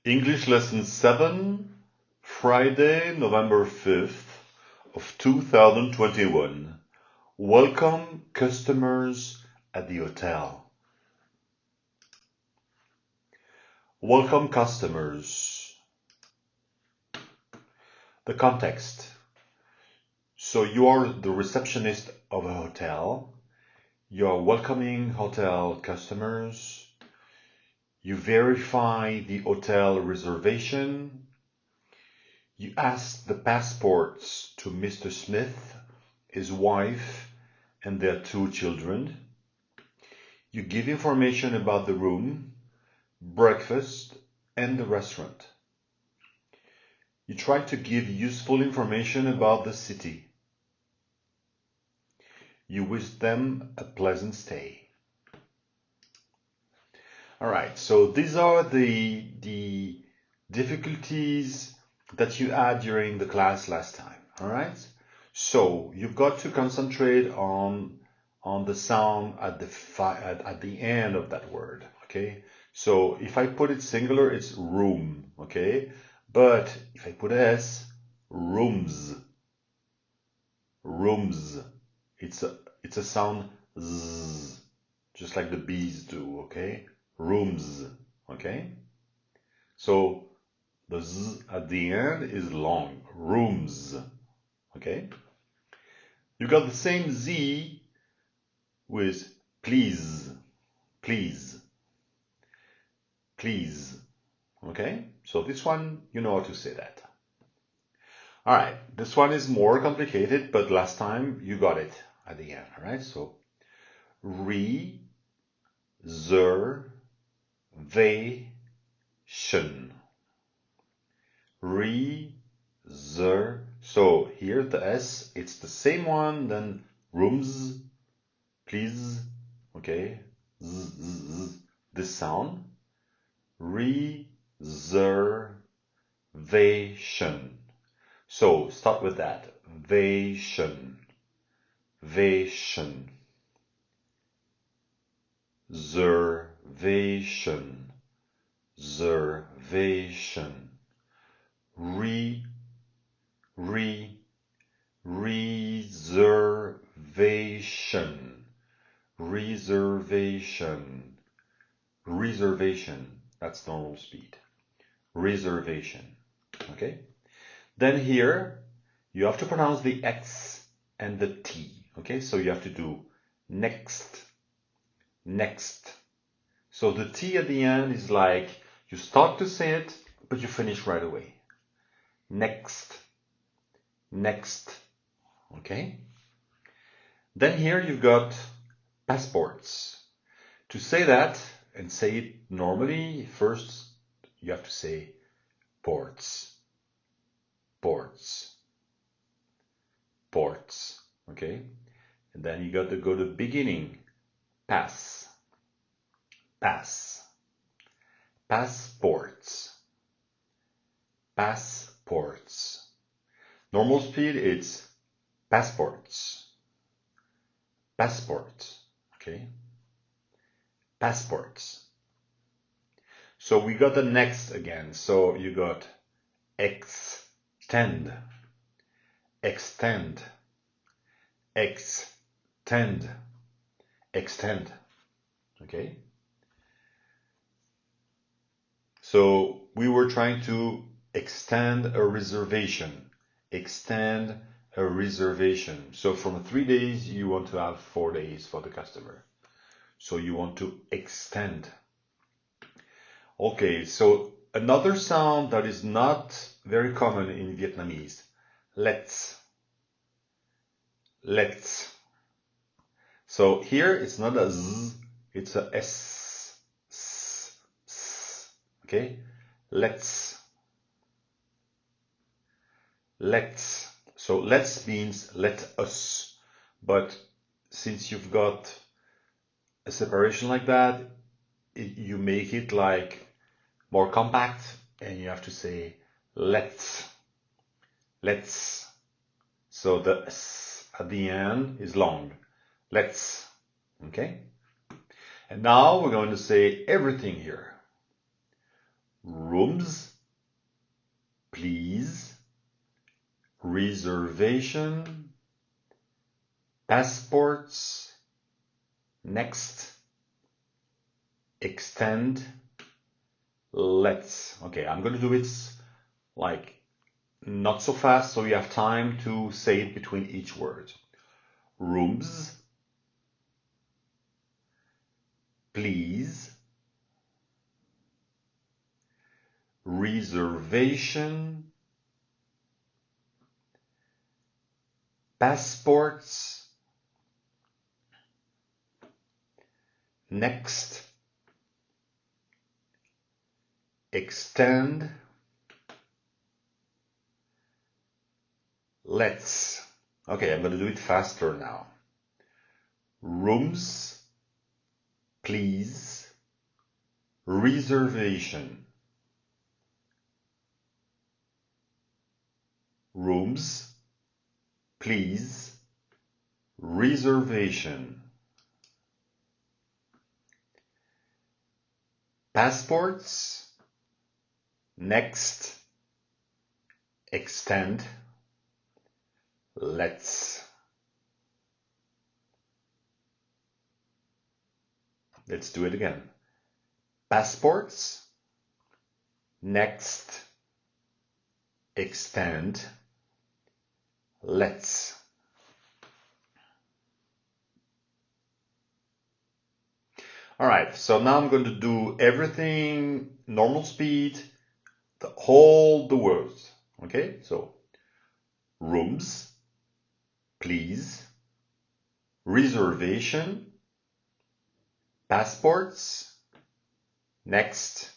English lesson 7, Friday, November 5th of 2021. Welcome customers at the hotel. Welcome customers. The context. So you are the receptionist of a hotel. You are welcoming hotel customers. You verify the hotel reservation. You ask the passports to Mr. Smith, his wife, and their 2 children. You give information about the room, breakfast, and the restaurant. You try to give useful information about the city. You wish them a pleasant stay. All right, so these are the difficulties that you had during the class last time. All right, so you've got to concentrate on the sound at the end of that word. Okay, so if I put it singular, it's room. Okay, but if I put s, rooms. It's a sound z, just like the bees do. Okay. Rooms, okay? So the z at the end is long, rooms, okay? You got the same z with please, okay? So this one, you know how to say that. All right, this one is more complicated, but last time you got it at the end, all right? So reservation. So here the S, it's the same one than rooms, please, okay, this sound. Reservation. So start with that. Reservation. Reservation. That's normal speed. Reservation. Okay. Then here you have to pronounce the X and the T. Okay. So you have to do next. So the T at the end is like you start to say it, but you finish right away. Next. Okay. Then here you've got passports. To say that and say it normally, first you have to say ports. Okay. And then you got to go to the beginning. Passports. Normal speed, it's passports. Okay. Passports. So we got the next again. So you got extend. Okay. So we were trying to extend a reservation. So from 3 days, you want to have 4 days for the customer. So you want to extend. Okay, so another sound that is not very common in Vietnamese. Let's. So here it's not a z, it's a s. Okay, let's. So let's means let us, but since you've got a separation like that, you make it like more compact, and you have to say let's. So the s at the end is long. Let's. Okay. And now we're going to say everything here. rooms, please, reservation, passports, next, extend, let's. Okay, I'm going to do it like not so fast, so you have time to say it between each word. Rooms, please, reservation, passports, next, extend, let's. Okay, I'm going to do it faster now. Rooms, please, reservation. Rooms, please, reservation. Passports, next, extend, let's. Let's do it again. Passports, next, extend, let's. All right, so now I'm going to do everything normal speed, all the words. Okay, so rooms, please, reservation, passports, next,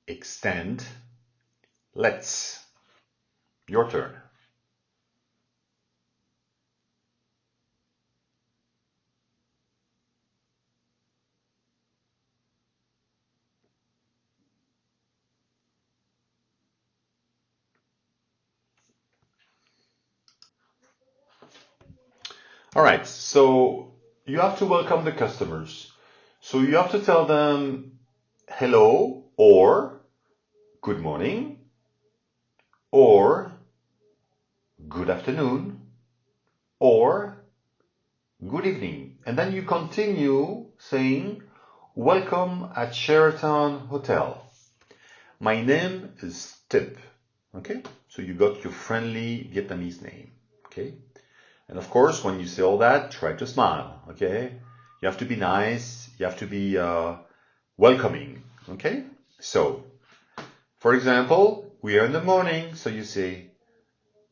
extend, let's. Your turn. All right, so you have to welcome the customers. So you have to tell them hello or good morning or good afternoon or good evening. And then you continue saying, welcome at Sheraton Hotel. My name is Tip. Okay, so you got your friendly Vietnamese name. Okay. And of course, when you say all that, try to smile, okay? You have to be nice, you have to be welcoming, okay? So, for example, we are in the morning, so you say,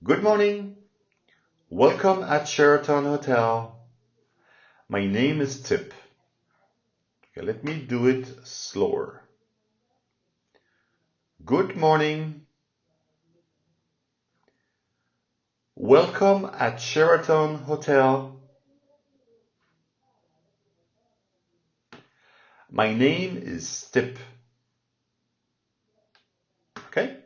good morning, welcome at Sheraton Hotel. My name is Tip. Okay, let me do it slower. Good morning. Welcome at Sheraton Hotel. My name is Tip. Okay?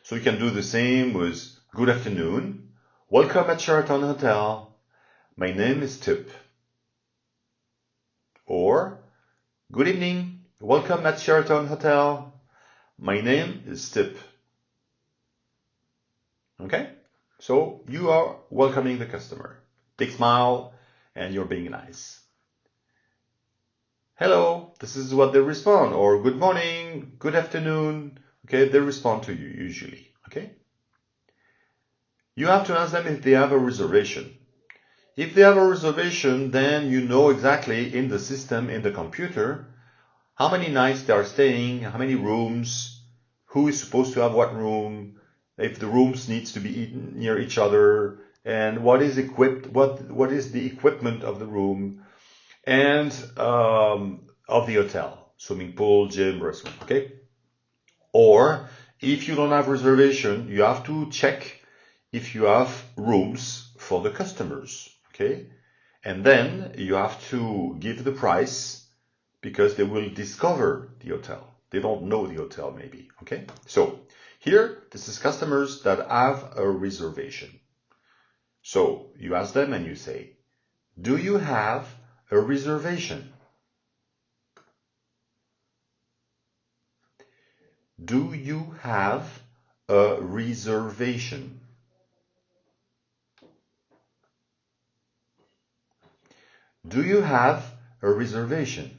So you can do the same with good afternoon. Welcome at Sheraton Hotel. My name is Tip. Or good evening. Welcome at Sheraton Hotel. My name is Tip. Okay? So you are welcoming the customer. Big smile and you're being nice. Hello, this is what they respond. Or good morning, good afternoon. Okay, they respond to you usually. Okay? You have to ask them if they have a reservation. If they have a reservation, then you know exactly in the system, in the computer, how many nights they are staying, how many rooms, who is supposed to have what room, if the rooms needs to be near each other, and what is equipped, what is the equipment of the room, and of the hotel, swimming pool, gym, restaurant, okay? Or if you don't have reservation, you have to check if you have rooms for the customers, okay? And then you have to give the price because they will discover the hotel. They don't know the hotel maybe, okay? So here, this is customers that have a reservation. So you ask them and you say, do you have a reservation? Do you have a reservation? Do you have a reservation?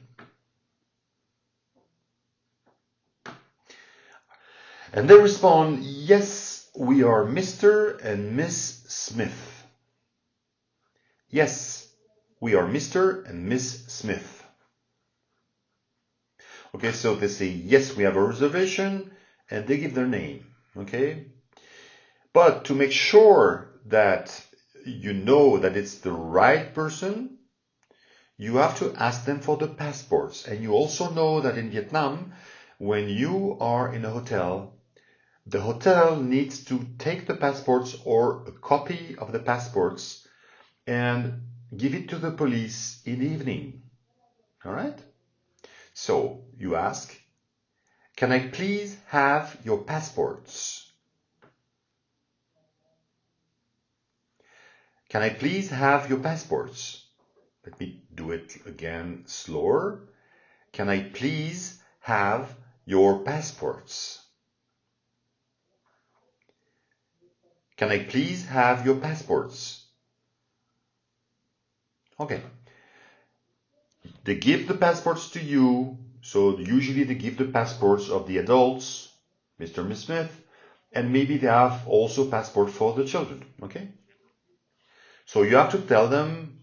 And they respond, yes, we are Mr. and Miss Smith. Yes, we are Mr. and Miss Smith. Okay, so they say, yes, we have a reservation, and they give their name, okay? But to make sure that you know that it's the right person, you have to ask them for the passports. And you also know that in Vietnam, when you are in a hotel, the hotel needs to take the passports or a copy of the passports and give it to the police in the evening. All right? So you ask, can I please have your passports? Can I please have your passports? Let me do it again slower. Can I please have your passports? Can I please have your passports? Okay. They give the passports to you. So usually they give the passports of the adults, Mr. and Miss Smith, and maybe they have also passport for the children. Okay. So you have to tell them,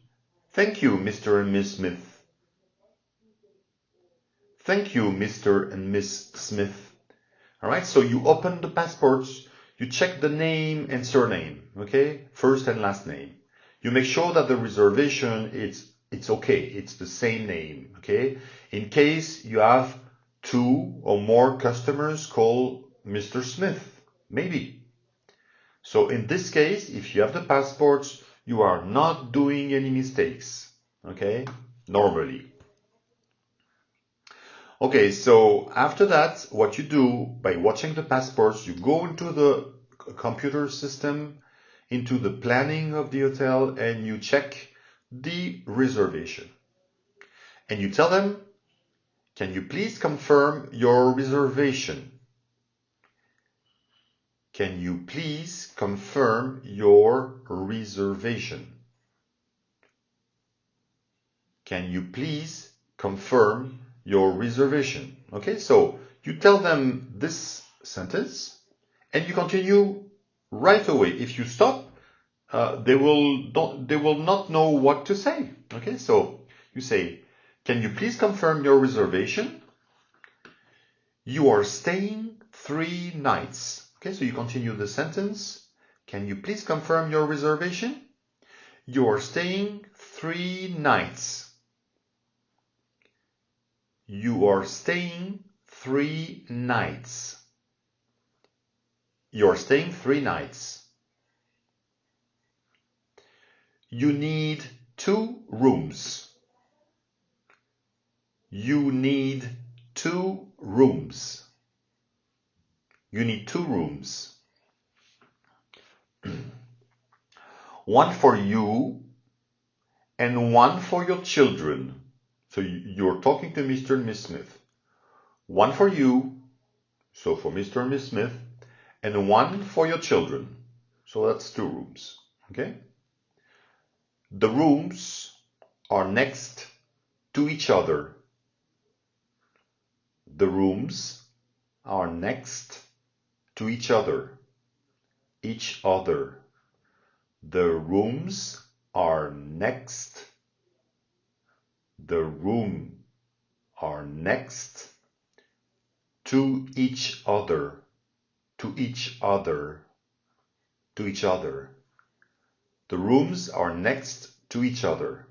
thank you, Mr. and Miss Smith. Thank you, Mr. and Miss Smith. All right. So you open the passports. You check the name and surname, okay? First and last name. You make sure that the reservation, it's okay. It's the same name, okay? In case you have 2 or more customers called Mr. Smith, maybe. So in this case, if you have the passports, you are not doing any mistakes, okay? Normally. Okay, so after that, what you do by watching the passports, you go into the computer system, into the planning of the hotel, and you check the reservation. And you tell them, can you please confirm your reservation? Can you please confirm your reservation? Can you please confirm your reservation? Okay, so you tell them this sentence and you continue right away. If you stop, they will not know what to say. Okay, so you say, can you please confirm your reservation? You are staying 3 nights. Okay, so you continue the sentence. Can you please confirm your reservation? You are staying 3 nights. You are staying 3 nights. You are staying 3 nights. You need 2 rooms. You need 2 rooms. You need 2 rooms. One for you and one for your children. So you're talking to Mr. and Miss Smith. One for you, so for Mr. and Miss Smith, and one for your children. So that's 2 rooms. Okay? The rooms are next to each other. The rooms are next to each other. Each other. The rooms are next. The room are next to each other. To each other. To each other. The rooms are next to each other.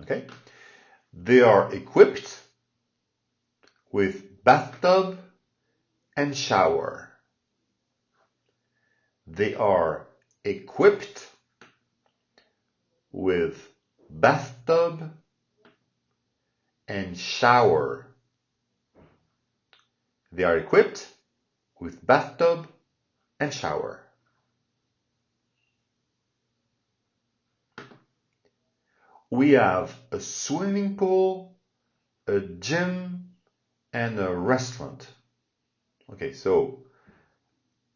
Okay? They are equipped with bathtub and shower. They are equipped with bathtub and shower. They are equipped with bathtub and shower. We have a swimming pool, a gym, and a restaurant. Okay, so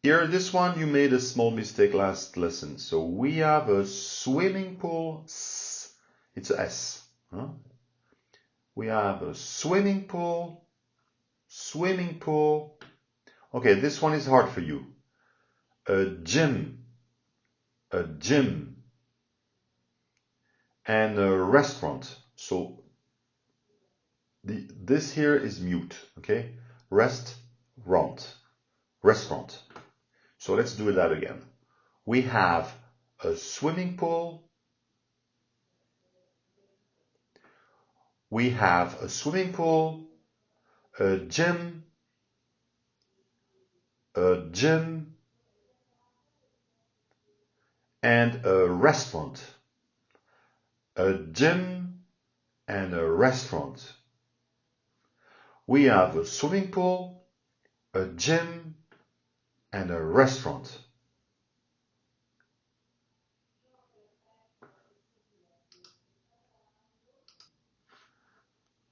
here, this one, you made a small mistake last lesson. So we have a swimming pool. It's a S. Huh? We have a swimming pool. Swimming pool. Okay, this one is hard for you. A gym. A gym. And a restaurant. So this here is mute. Okay? Restaurant. Restaurant. So let's do that again. We have a swimming pool. We have a swimming pool, a gym, and a restaurant. A gym and a restaurant. We have a swimming pool, a gym, and a restaurant.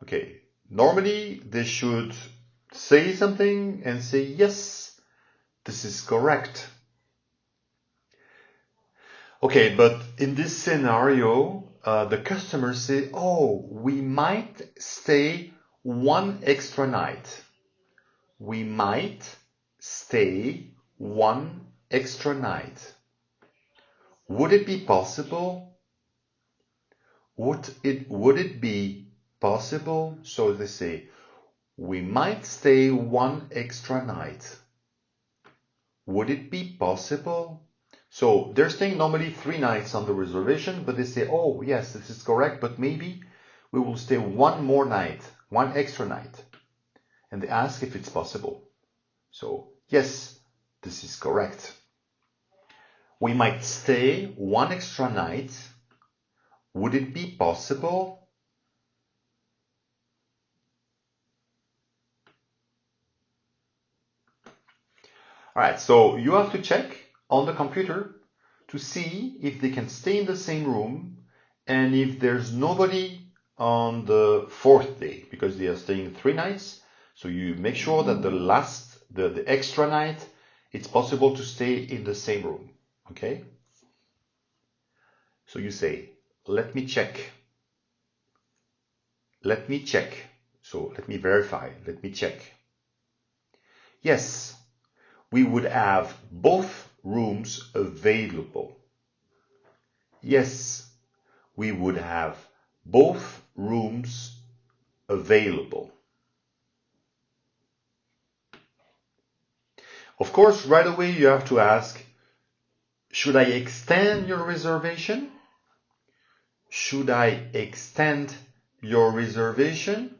Okay, normally they should say something and say, yes, this is correct. Okay, but in this scenario, the customers say, oh, we might stay one extra night. We might stay one extra night. Would it be possible? Would it be possible? So they say, we might stay one extra night. Would it be possible? So they're staying normally 3 nights on the reservation, but they say, oh, yes, this is correct, but maybe we will stay one more night, one extra night. And they ask if it's possible. So, yes, this is correct. We might stay one extra night. Would it be possible? All right, so you have to check on the computer to see if they can stay in the same room and if there's nobody on the 4th day, because they are staying 3 nights. So you make sure that the extra night, it's possible to stay in the same room. Okay? So you say, let me check. Let me check. So let me verify. Let me check. Yes, we would have both rooms available. Yes, we would have both rooms available. Of course, right away you have to ask, should I extend your reservation? Should I extend your reservation?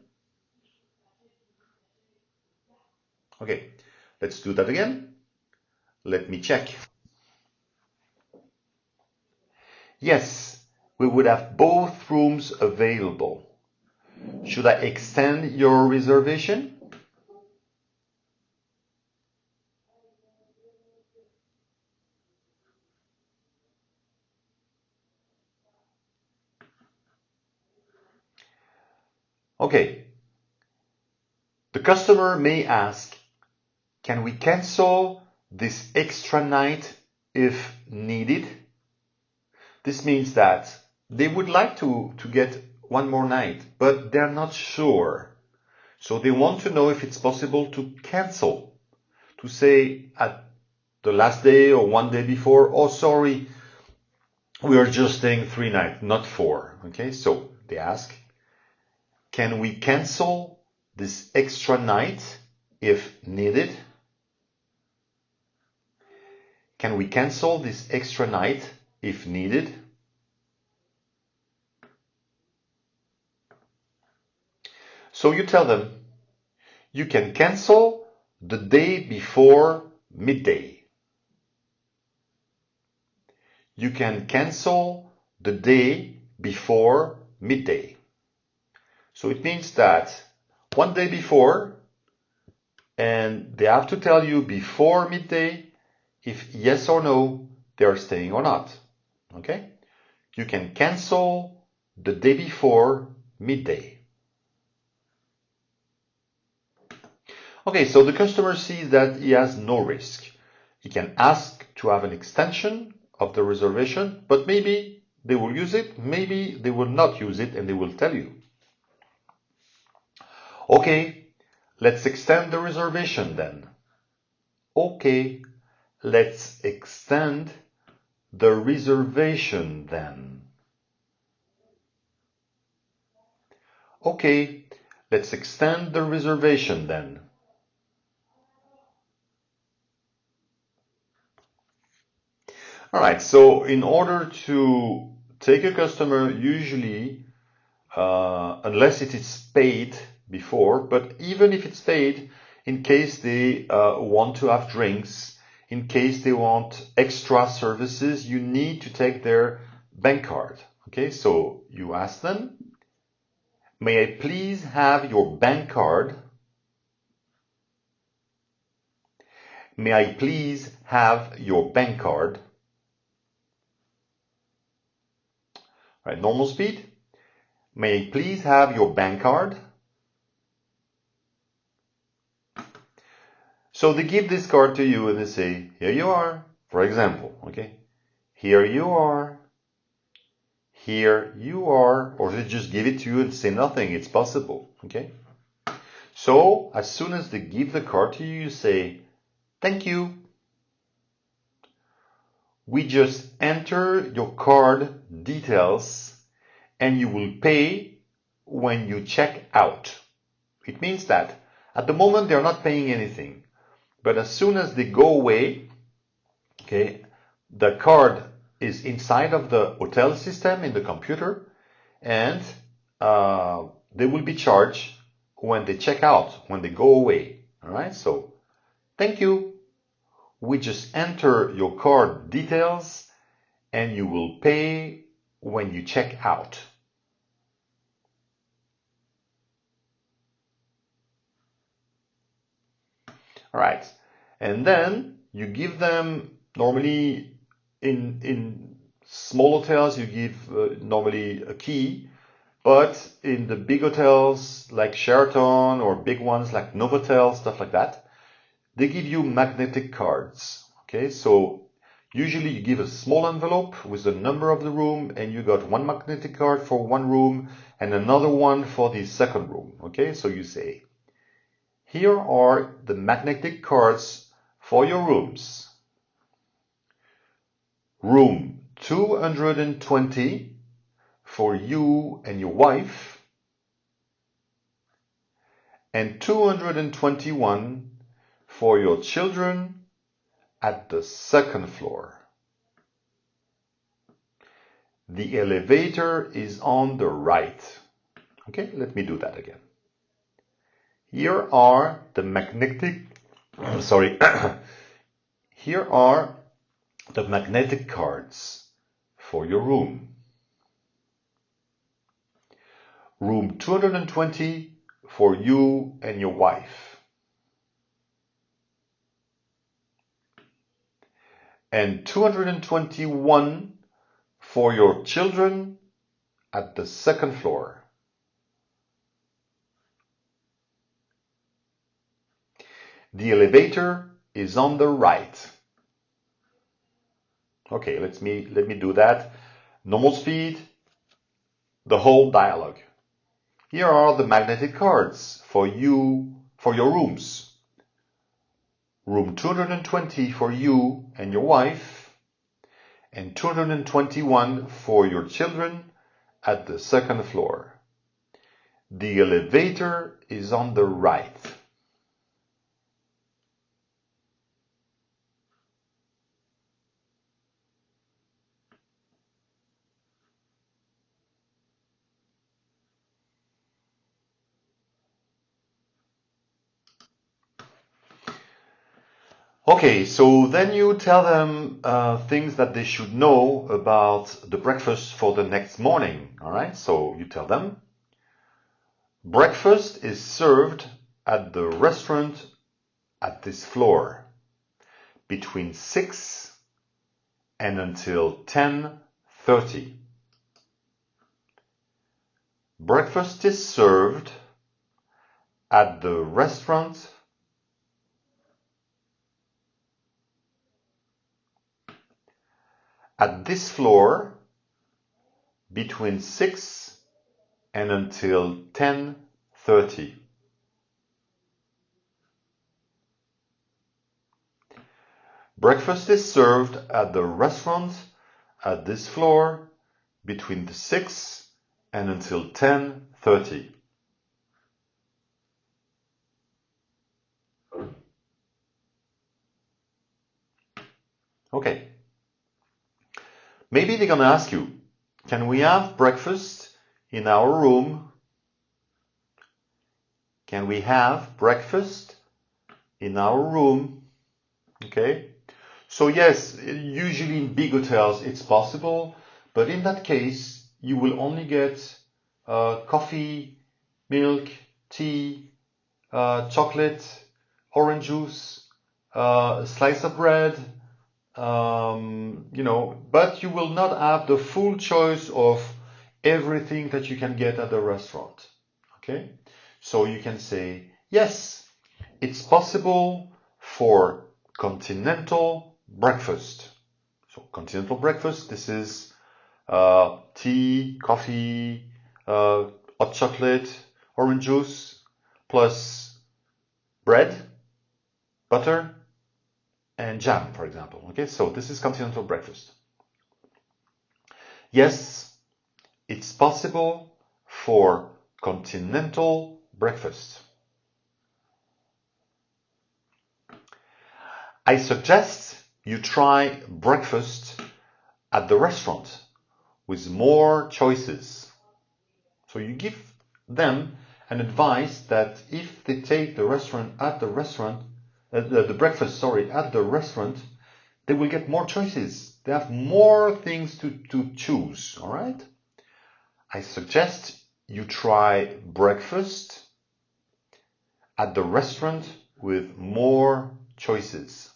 Okay, let's do that again. Let me check. Yes, we would have both rooms available. Should I extend your reservation? Okay. The customer may ask, can we cancel this extra night if needed? This means that they would like to get one more night, but they're not sure. So they want to know if it's possible to cancel, to say at the last day or one day before, oh, sorry, we are just staying 3 nights, not 4. Okay, so they ask, can we cancel this extra night if needed? Can we cancel this extra night if needed? So you tell them, you can cancel the day before midday. You can cancel the day before midday. So it means that one day before, and they have to tell you before midday if yes or no they are staying or not. Okay? You can cancel the day before midday. Okay, so the customer sees that he has no risk. He can ask to have an extension of the reservation, but maybe they will use it, maybe they will not use it, and they will tell you. Okay, let's extend the reservation then. Okay, let's extend the reservation then. Okay, let's extend the reservation then. Alright, so in order to take a customer, usually, unless it is paid before, but even if it's paid, in case they want to have drinks, in case they want extra services, you need to take their bank card. Okay, so you ask them, may I please have your bank card? May I please have your bank card? Right, normal speed. May I please have your bank card? So they give this card to you and they say, here you are, for example, okay? Here you are. Here you are. Or they just give it to you and say nothing. It's possible, okay? So as soon as they give the card to you, you say, thank you. We just enter your card details and you will pay when you check out. It means that at the moment they're not paying anything. But as soon as they go away, okay, the card is inside of the hotel system in the computer, and they will be charged when they check out, when they go away. All right, so thank you. We just enter your card details, and you will pay when you check out. All right, and then you give them, normally in small hotels you give normally a key, but in the big hotels like Sheraton or big ones like Novotel, stuff like that, they give you magnetic cards. Okay, so usually you give a small envelope with the number of the room, and you got one magnetic card for one room and another one for the second room. Okay, so you say, here are the magnetic cards for your rooms. Room 220 for you and your wife, and 221 for your children at the second floor. The elevator is on the right. Okay, let me do that again. Here are the magnetic, here are the magnetic cards for your room. Room 220 for you and your wife. And 221 for your children at the second floor. The elevator is on the right. Okay, let me do that. Normal speed, the whole dialogue. Here are the magnetic cards for you, for your rooms. Room 220 for you and your wife, and 221 for your children at the second floor. The elevator is on the right. Okay, so then you tell them things that they should know about the breakfast for the next morning. All right, so you tell them, breakfast is served at the restaurant at this floor between 6 and until 10:30. Breakfast is served at the restaurant at this floor between 6 and until 10:30. Breakfast is served at the restaurant at this floor between 6 and until 10:30. Okay. Maybe they're going to ask you, can we have breakfast in our room? Can we have breakfast in our room? Okay. So yes, usually in big hotels it's possible, but in that case you will only get coffee, milk, tea, chocolate, orange juice, a slice of bread, but you will not have the full choice of everything that you can get at the restaurant. Okay, so you can say, yes, it's possible for continental breakfast. So continental breakfast, this is tea, coffee, hot chocolate, orange juice, plus bread, butter, and jam, for example. Okay, so this is continental breakfast. Yes, it's possible for continental breakfast. I suggest you try breakfast at the restaurant with more choices. So you give them an advice that if they take the breakfast at the restaurant, they will get more choices. They have more things to choose, all right? I suggest you try breakfast at the restaurant with more choices.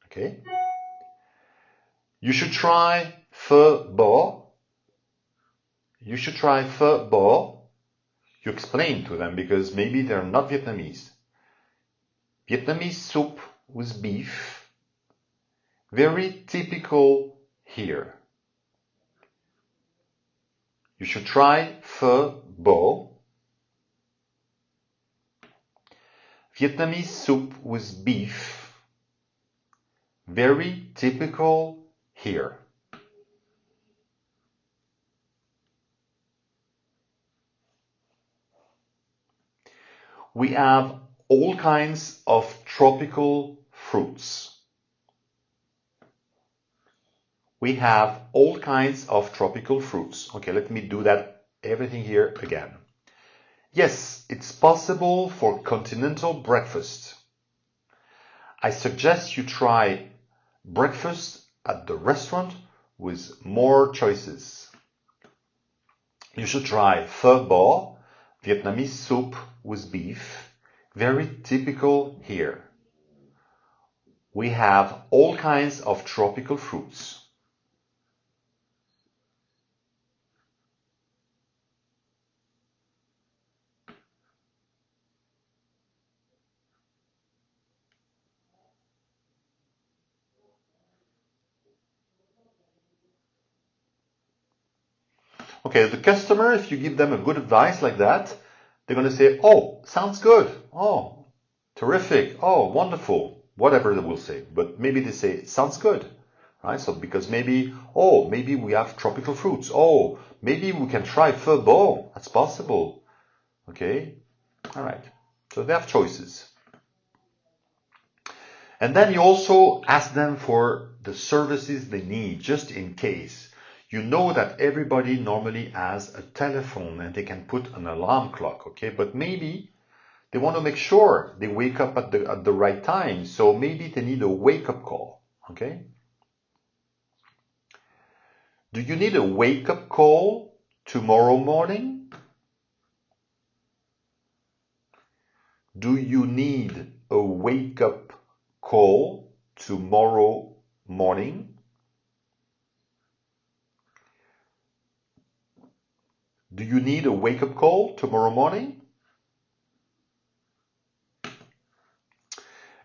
Okay? You should try phở bò. You should try phở bò. You explain to them because maybe they're not Vietnamese. Vietnamese soup with beef. Very typical here. You should try phở bò. Vietnamese soup with beef. Very typical here. We have all kinds of tropical fruits. We have all kinds of tropical fruits. Okay, let me do that everything here again. Yes, it's possible for continental breakfast. I suggest you try breakfast at the restaurant with more choices. You should try phở bò, Vietnamese soup with beef, very typical here. We have all kinds of tropical fruits. Okay, the customer, if you give them a good advice like that, they're going to say, oh, sounds good. Oh, terrific. Oh, wonderful. Whatever they will say. But maybe they say, sounds good. Right? So because maybe we have tropical fruits. Oh, maybe we can try phở bò. That's possible. Okay. All right. So they have choices. And then you also ask them for the services they need, just in case. You know that everybody normally has a telephone and they can put an alarm clock, okay? But maybe they want to make sure they wake up at the right time. So maybe they need a wake-up call, okay? Do you need a wake-up call tomorrow morning? Do you need a wake-up call tomorrow morning? Do you need a wake-up call tomorrow morning?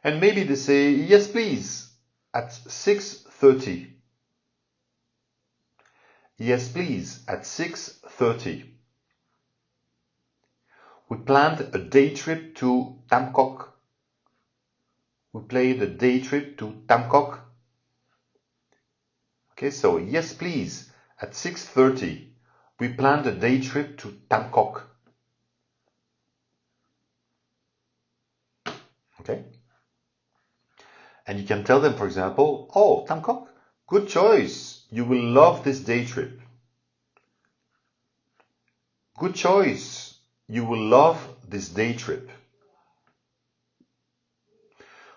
And maybe they say, yes, please, at 6:30. Yes, please, at 6:30. We planned a day trip to Tamkok. We played a day trip to Tamkok. Okay, so yes, please, at 6:30. We planned a day trip to Tamkok. Okay? And you can tell them, for example, oh, Tamkok, good choice. You will love this day trip. Good choice. You will love this day trip.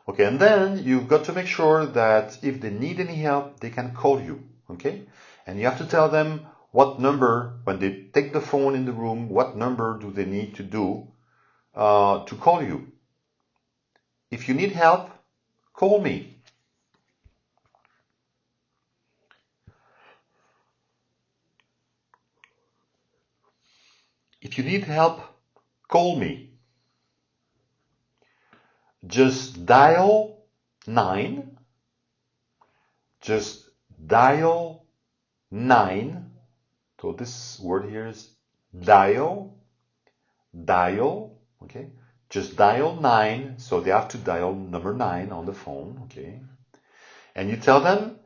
Okay, and then you've got to make sure that if they need any help, they can call you. Okay? And you have to tell them what number, when they take the phone in the room, what number do they need to do to call you. If you need help, call me. If you need help, call me. Just dial 9. Just dial 9. So this word here is dial. Dial. Okay. Just dial 9. So they have to dial number 9 on the phone. Okay. And you tell them,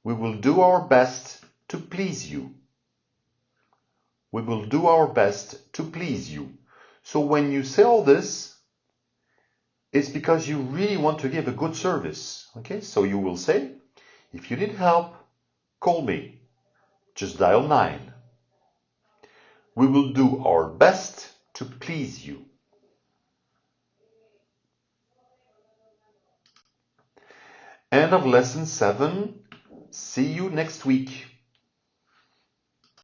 we will do our best to please you. We will do our best to please you. So when you say all this, it's because you really want to give a good service. Okay, so you will say, if you need help, call me. Just dial 9. We will do our best to please you. End of lesson 7. See you next week.